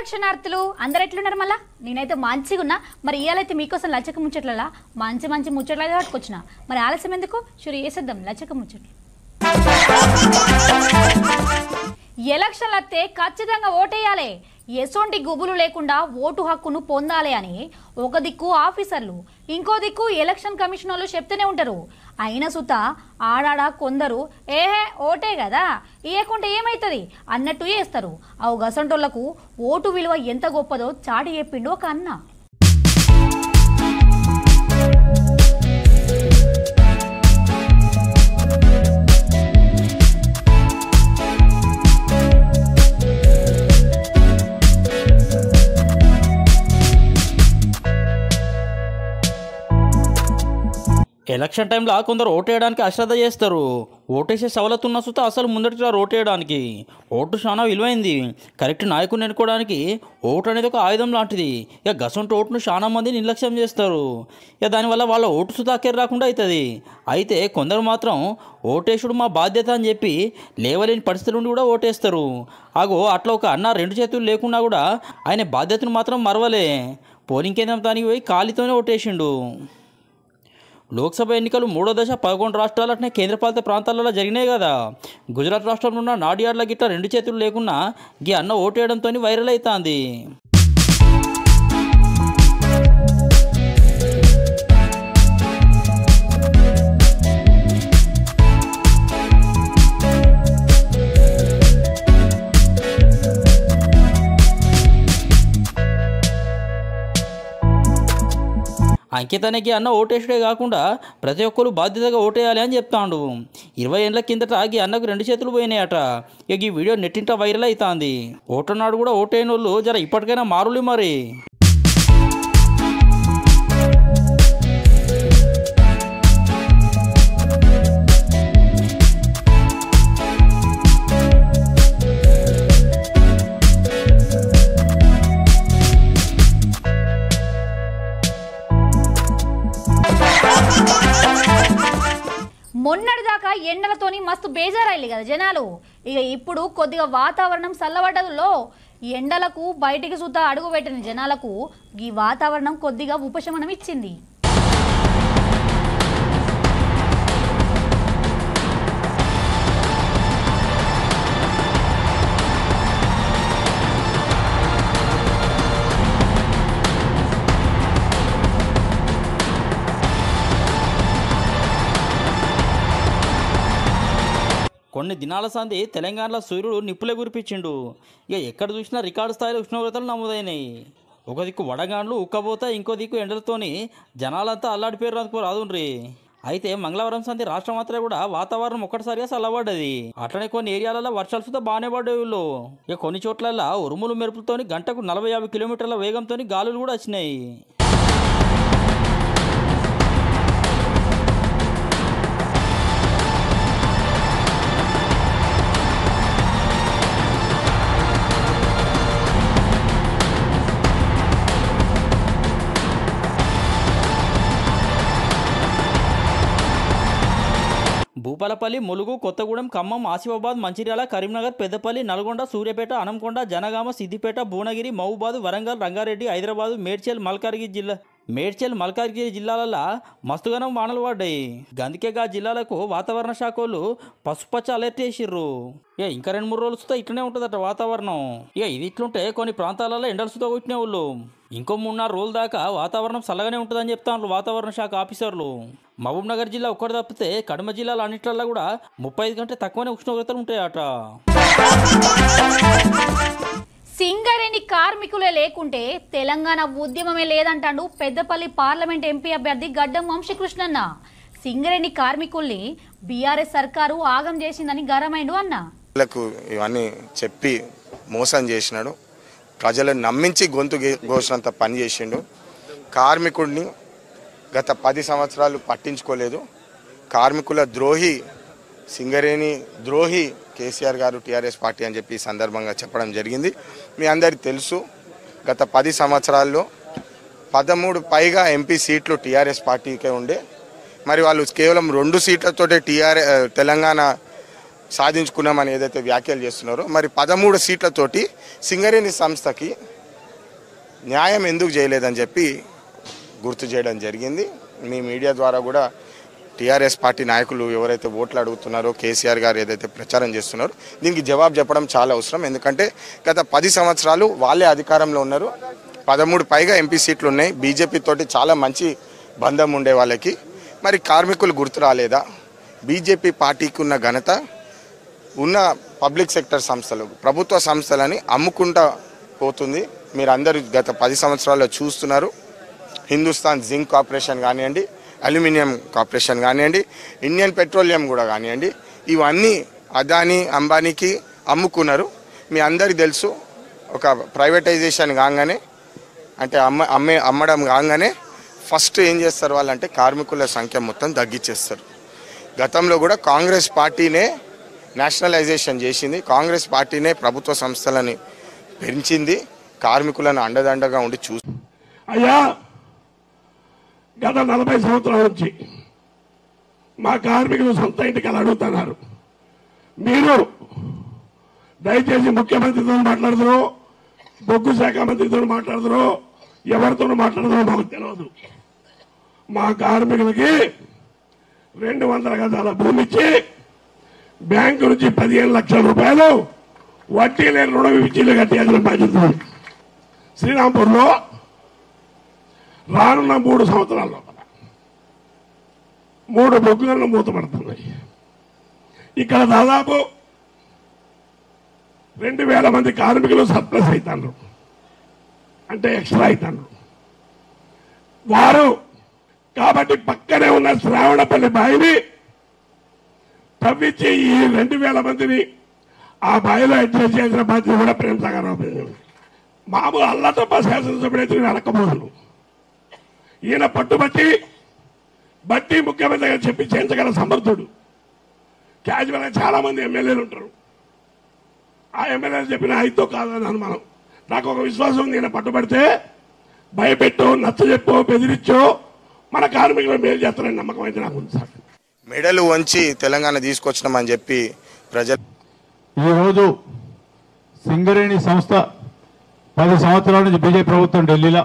దక్షిణార్థులు అందరు ఎట్లున్నారు మళ్ళా నేనైతే మంచిగా ఉన్నా మరి ఇయాలైతే మీకోసం లచ్చక ముచ్చట్లలా మంచి మంచి ముచ్చట్లైతే పట్టుకొచ్చిన మరి ఆలస్యం ఎందుకు షురు చేసేద్దాం లచ్చక ముచ్చట్లు ఎలక్షన్లు వస్తే ఖచ్చితంగా ఓటేయాలి ఎసొంటి గుబులు లేకుండా ఓటు హక్కును పొందాలి అని ఒక దిక్కు ఆఫీసర్లు ఇంకో దిక్కు ఎలక్షన్ కమిషన్ వాళ్ళు చెప్తూనే ఉంటారు అయినా సుత ఆడాడ కొందరు ఏహే ఓటే కదా ఇయకుంటే ఏమవుతుంది అన్నట్టు చేస్తారు అవు గసంటోళ్లకు ఓటు విలువ ఎంత గొప్పదో చాటి చెప్పిండు ఒక అన్న ఎలక్షన్ టైంలో కొందరు ఓటేయడానికి అశ్రద్ధ చేస్తారు ఓటేసే సవలతు ఉన్న సుత అసలు ముందటిగా ఓటేయడానికి ఓటు చాలా విలువైంది కరెక్ట్ నాయకుడిని ఎన్నుకోవడానికి ఓటు అనేది ఒక ఆయుధం లాంటిది ఇక గసంటు ఓటును చాలా మంది నిర్లక్ష్యం చేస్తారు ఇక దానివల్ల వాళ్ళ ఓటు సుత అక్కర రాకుండా అవుతుంది అయితే కొందరు మాత్రం ఓటేసుడు మా బాధ్యత అని చెప్పి లేవలేని పరిస్థితుల నుండి కూడా ఓటేస్తారు అగో అట్లా ఒక అన్న రెండు చేతులు లేకున్నా కూడా ఆయన బాధ్యతను మాత్రం మరవలే పోలింగ్ కేంద్రం దానికి పోయి ఖాళీతోనే ఓటేసిండు లోక్సభ ఎన్నికలు మూడో దశ 11 రాష్ట్రాలు అట్నే కేంద్రపాలిత ప్రాంతాలలో జరిగినాయి కదా గుజరాత్ రాష్ట్రంలో ఉన్న నాడియాడ్ల గిట్ట రెండు చేతులు లేకున్నా గీ అన్న ఓటేయడంతో వైరల్ అవుతుంది అంకితానికి అన్న ఓటేసుడే కాకుండా ప్రతి ఒక్కరు బాధ్యతగా ఓటేయాలి అని చెప్తాడు 20 ఏళ్ళ కిందట ఈ అన్నకు రెండు చేతులు పోయినాయట ఇక ఈ వీడియో నెట్టింట వైరల్ అవుతుంది ఓటున్నాడు కూడా ఓటైన వాళ్ళు జర ఇప్పటికైనా మారులి మరి మొన్నటిదాకా ఎండలతోని మస్తు బేజారైంది కదా జనాలు ఇక ఇప్పుడు కొద్దిగా వాతావరణం చల్లబడ్డదులో ఎండలకు బయటికి సుతా అడుగు పెట్టిన జనాలకు ఈ వాతావరణం కొద్దిగా ఉపశమనం ఇచ్చింది కొన్ని దినాల సంది తెలంగాణలో సూర్యుడు నిప్పులే కురిపించిండు ఇక ఎక్కడ చూసినా రికార్డు స్థాయిలో ఉష్ణోగ్రతలు నమోదైనాయి ఒక దిక్కు వడగాండ్లు ఉక్కబోతా ఇంకో దిక్కు ఎండలతోని జనాలంతా అల్లాడిపోయారు అనుకో రాదుండ్రి అయితే మంగళవారం సంది రాష్ట్రం అంతా కూడా వాతావరణం ఒక్కటిసారిగా చల్లబడ్డది అట్లనే కొన్ని ఏరియాలలో వర్షాలు సుతా బాగానే పడ్డాయి వీళ్ళు ఇక కొన్ని చోట్ల ఉరుములు మెరుపులతోని గంటకు 40-50 కిలోమీటర్ల వేగంతో గాలులు కూడా వచ్చినాయి భూపాలపల్లి ములుగు కొత్తగూడెం ఖమ్మం ఆసిఫాబాద్ మంచిర్యాల కరీంనగర్ పెద్దపల్లి నల్గొండ సూర్యాపేట అనంకొండ జనగామ సిద్దిపేట భువనగిరి మహబూబాద్ వరంగల్ రంగారెడ్డి హైదరాబాద్ మేడ్చల్ మల్కాజ్గిరి జిల్లాలలో మస్తుగానం వానలు పడ్డాయి గందుకేగా జిల్లాలకు వాతావరణ శాఖ వాళ్ళు పసుపచ్చ అలర్ట్ చేసిర్రు ఇక ఇంకా 2-3 రోజులు సుతా ఇట్లనే ఉంటుందట వాతావరణం ఇక ఇది ఇట్లుంటే కొన్ని ప్రాంతాలలో ఎండలు సుతా కొట్టిన వాళ్ళు ఇంకో 3-4 రోజుల దాకా వాతావరణం చల్లగానే ఉంటుందని చెప్తాను వాతావరణ శాఖ ఆఫీసర్లు మహబూబ్ నగర్ జిల్లా ఒక్కటి తప్పితే కడమ జిల్లాలో అన్నిట్లలో కూడా 35 కంటే తక్కువనే ఉష్ణోగ్రతలు ఉంటాయట సింగరేణి కార్మికులే లేకుంటే తెలంగాణ ఉద్యమమే లేదంటాడు పెద్దపల్లి పార్లమెంట్ ఎంపీ అభ్యర్థి గడ్డం వంశీకృష్ణన్న సింగరేణి కార్మికుల్ని బీఆర్ఎస్ సర్కారు ఆగం చేసిందని గరమైండు అన్న ఇవన్నీ చెప్పి మోసం చేసినాడు ప్రజలను నమ్మించి గొంతు కోసినంత పని చేసిండు కార్మికుడిని గత 10 సంవత్సరాలు పట్టించుకోలేదు కార్మికుల ద్రోహి సింగరేణి ద్రోహి కేసీఆర్ గారు టీఆర్ఎస్ పార్టీ అని చెప్పి సందర్భంగా చెప్పడం జరిగింది మీ అందరికీ తెలుసు గత 10 సంవత్సరాల్లో 13 పైగా ఎంపీ సీట్లు టీఆర్ఎస్ పార్టీకే ఉండే మరి వాళ్ళు కేవలం 2 సీట్లతోటే తెలంగాణ సాధించుకున్నామని ఏదైతే వ్యాఖ్యలు చేస్తున్నారో మరి 13 సీట్లతోటి సింగరేణి సంస్థకి న్యాయం ఎందుకు చేయలేదని చెప్పి గుర్తు చేయడం జరిగింది. మీ మీడియా ద్వారా కూడా టీఆర్ఎస్ పార్టీ నాయకులు ఎవరైతే ఓట్లు అడుగుతున్నారో, కేసీఆర్ గారు ఏదైతే ప్రచారం చేస్తున్నారో దీనికి జవాబు చెప్పడం చాలా అవసరం. ఎందుకంటే గత 10 సంవత్సరాలు వాళ్ళే అధికారంలో ఉన్నారు. 13 పైగా ఎంపీ సీట్లు ఉన్నాయి. బీజేపీ తోటి చాలా మంచి బంధం ఉండే వాళ్ళకి మరి కార్మికులు గుర్తు రాలేదా? బీజేపీ పార్టీకి ఉన్న ఘనత ఉన్న పబ్లిక్ సెక్టర్ సంస్థలు, ప్రభుత్వ సంస్థలని అమ్ముకుంటా పోతుంది. మీరు అందరూ గత 10 సంవత్సరాల్లో చూస్తున్నారు. హిందుస్థాన్ జింక్ కార్పొరేషన్ కానివ్వండి, అల్యూమినియం కార్పొరేషన్ కానివ్వండి, ఇండియన్ పెట్రోలియం కూడా కానివ్వండి, ఇవన్నీ అదానీ అంబానీకి అమ్ముకున్నారు. మీ అందరికీ తెలుసు. ఒక ప్రైవేటైజేషన్ కాగానే అంటే అమ్మడం కాగానే ఫస్ట్ ఏం చేస్తారు వాళ్ళంటే కార్మికుల సంఖ్య మొత్తం తగ్గించేస్తారు. గతంలో కూడా కాంగ్రెస్ పార్టీనే నేషనలైజేషన్ చేసింది. కాంగ్రెస్ పార్టీనే ప్రభుత్వ సంస్థలని పెంచింది. కార్మికులను అండదండగా ఉండి అయ్యా, గత 40 సంవత్సరాల నుంచి మా కార్మికులు సొంత ఇంటికి అడుగుతున్నారు. మీరు దయచేసి ముఖ్యమంత్రితో మాట్లాడుతున్నారు, బొగ్గు శాఖ మంత్రితో మాట్లాడుతున్నారు, ఎవరితో మాట్లాడుతున్నారు మాకు తెలియదు. మా కార్మికులకి 200 గజాల భూమి ఇచ్చి బ్యాంకు నుంచి 15 లక్షల రూపాయలు వడ్డీ లేని రుణ విచ్చిలు కట్టేయాల్సిన బాధ్యత ఉంది. శ్రీరాంపూర్లో రానున్న 3 సంవత్సరాల్లో 3 బొగ్గులను మూతపడుతున్నాయి. ఇక్కడ దాదాపు 2000 మంది కార్మికులు సర్ప్లస్ అవుతారు, అంటే ఎక్స్ట్రా అవుతారు వారు. కాబట్టి పక్కనే ఉన్న శ్రావణపల్లి బావిని తవ్వించి ఈ 2000 మందిని ఆ బావిలో అడ్జస్ట్ చేసిన బాధ్యత కూడా ప్రేమ్ సాగర్ మామూలు అల్లతప్ప శాసనసభ్యుడైతే వెనకపోదును. ఈయన పట్టుబట్టి ముఖ్యమంత్రి గారు చెప్పి చేయించగల సమర్థుడు. క్యాజువల్గా చాలా మంది ఎమ్మెల్యేలు ఉంటారు. ఆ ఎమ్మెల్యేలు చెప్పిన అయితో కాదని అనుమానం. నాకు ఒక విశ్వాసం ఉంది, ఈయన పట్టుబడితే భయపెట్టో, నచ్చజెప్పో, బెదిరించో మన కార్మికులు మేలు చేస్తారని నమ్మకం అయితే నాకు ఉంది సార్. మెడలు వంచి తెలంగాణ తీసుకొచ్చినామని చెప్పి ప్రజలు ఈరోజు సింగరేణి సంస్థ 10 సంవత్సరాల నుంచి బీజేపీ ప్రభుత్వం ఢిల్లీలో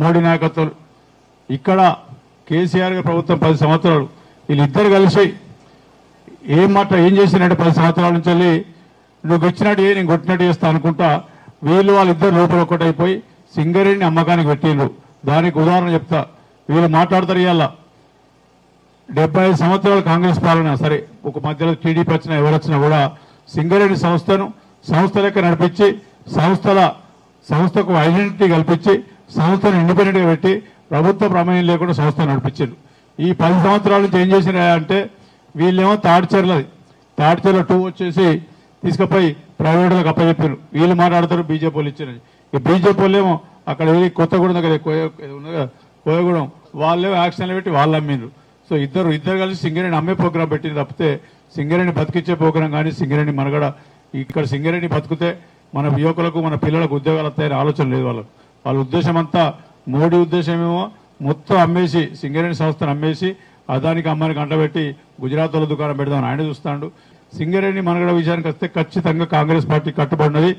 మోడీ నాయకత్వం, ఇక్కడ కేసీఆర్ గారి ప్రభుత్వం 10 సంవత్సరాలు, వీళ్ళిద్దరు కలిసి ఏం చేసినట్టు 10 సంవత్సరాల నుంచి వెళ్ళి నువ్వు వచ్చినట్టు నేను కొట్టినట్టు చేస్తా అనుకుంటా వాళ్ళిద్దరు లోపల ఒకటైపోయి సింగరేణి అమ్మకానికి పెట్టిండ్రు. దానికి ఉదాహరణ చెప్తా. వీళ్ళు మాట్లాడతారు ఇవాళ 75 సంవత్సరాల కాంగ్రెస్ పాలన సరే, ఒక మధ్యలో టీడీపీ వచ్చినా ఎవరు వచ్చినా కూడా సింగరేణి సంస్థ లెక్క నడిపించి సంస్థకు ఐడెంటిటీ కల్పించి సంస్థను ఇండిపెండెంట్గా పెట్టి ప్రభుత్వ ప్రమేయం లేకుండా సంస్థ నడిపించారు. ఈ 10 సంవత్సరాల నుంచి ఏం చేసినా అంటే వీళ్ళేమో తాడిచెర్ల 2 వచ్చేసి తీసుకుపోయి ప్రైవేట్లకు అప్పచెప్పారు. వీళ్ళు మాట్లాడతారు బీజేపీ వాళ్ళు ఇచ్చారు. ఈ బీజేపీ వాళ్ళేమో అక్కడ వెళ్ళి కొత్తగూడెం దగ్గర కోయగూడెం వాళ్ళేమో యాక్షన్లు పెట్టి వాళ్ళు అమ్మిండ్రు. సో ఇద్దరు కలిసి సింగరేణి అమ్మే ప్రోగ్రాం పెట్టింది తప్పితే సింగరేణి బతికిచ్చే ప్రోగ్రాం కానీ సింగరేణి మనగడ ఇక్కడ సింగరేణి బతికితే మన యువకులకు మన పిల్లలకు ఉద్యోగాలు వస్తాయని ఆలోచన లేదు వాళ్ళకు. వాళ్ళ ఉద్దేశం అంతా మోడీ ఉద్దేశమేమో మొత్తం అమ్మేసి సింగరేణి సంస్థను అమ్మేసి అదానికి అమ్మానికి అంటబెట్టి గుజరాత్ వాళ్ళ దుకాణం పెడదామని ఆయన చూస్తాడు. సింగరేణి మనగడ విషయానికి వస్తే ఖచ్చితంగా కాంగ్రెస్ పార్టీ కట్టుబడినది.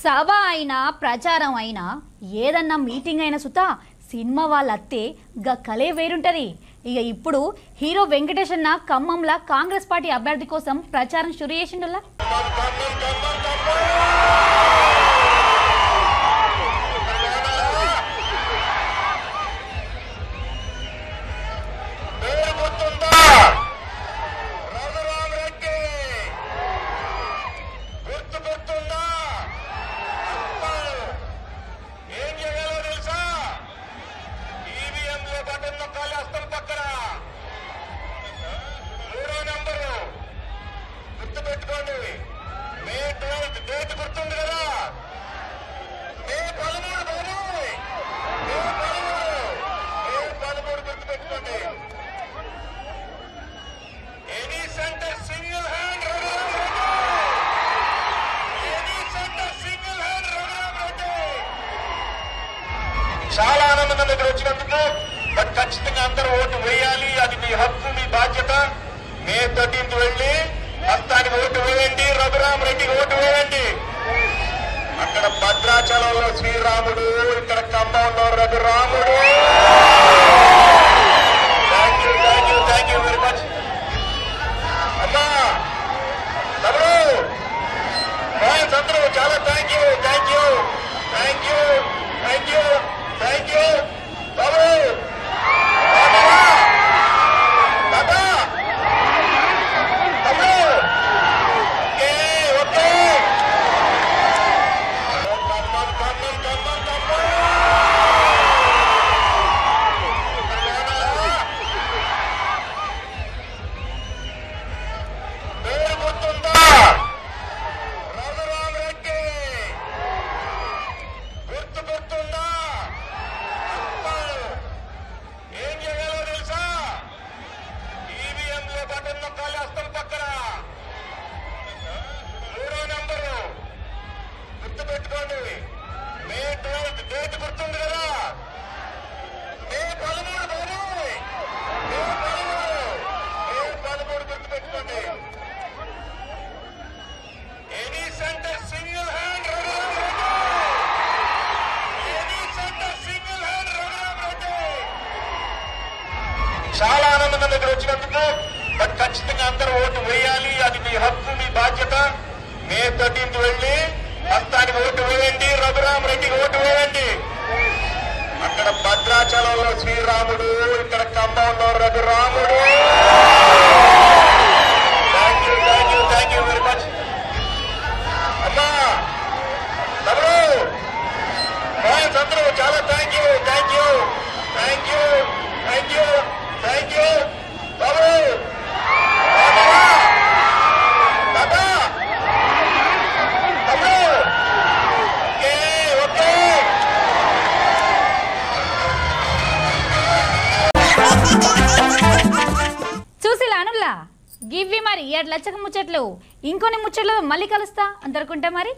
సభ అయినా ప్రచారం అయినా ఏదన్నా మీటింగ్ అయినా సుతా సినిమా వాళ్ళత్తే కలే వేరుంటది. ఇక ఇప్పుడు హీరో వెంకటేష్ అన్న ఖమ్మంలా కాంగ్రెస్ పార్టీ అభ్యర్థి కోసం ప్రచారం షురు చేసిండులా. చాలా ఆనందంగా దగ్గర వచ్చినందుకు. బట్ ఖచ్చితంగా అందరూ ఓటు వేయాలి, అది మీ హక్కు, మీ బాధ్యత. మే 13th వెళ్ళి హస్తానికి ఓటు వేయండి, రఘురామ్ రెడ్డికి ఓటు వేయండి. అక్కడ భద్రాచలంలో శ్రీరాముడు, ఇక్కడ ఖమ్మంలో రఘురాముడు. థ్యాంక్ యూ వెరీ మచ్ అమ్మా. తమ్ముడు ఫ్యాన్స్ అందరూ చాలా థ్యాంక్ యూ తమ్ముడు. చాలా ఆనందంగా దగ్గర వచ్చినందుకు. బట్ ఖచ్చితంగా అందరూ ఓటు వేయాలి, అది మీ హక్కు, మీ బాధ్యత. మే 13th వెళ్ళి హస్తానికి ఓటు వేయండి, రఘురామరెడ్డికి ఓటు వేయండి. అక్కడ భద్రాచలంలో శ్రీరాముడు, ఇక్కడ ఖమ్మంలో రఘురాముడు. థ్యాంక్ యూ వెరీ మచ్ అమ్మా. తమ్ముడు ఫ్యాన్స్ అందరూ చాలా థ్యాంక్ యూ తమ్ముడు. చూసిలానులా గివ్వి మరి 7 లక్షల ముచ్చట్లు. ఇంకొన్ని ముచ్చట్లు మళ్ళీ కలుస్తా. అందరుకుంటా మరి.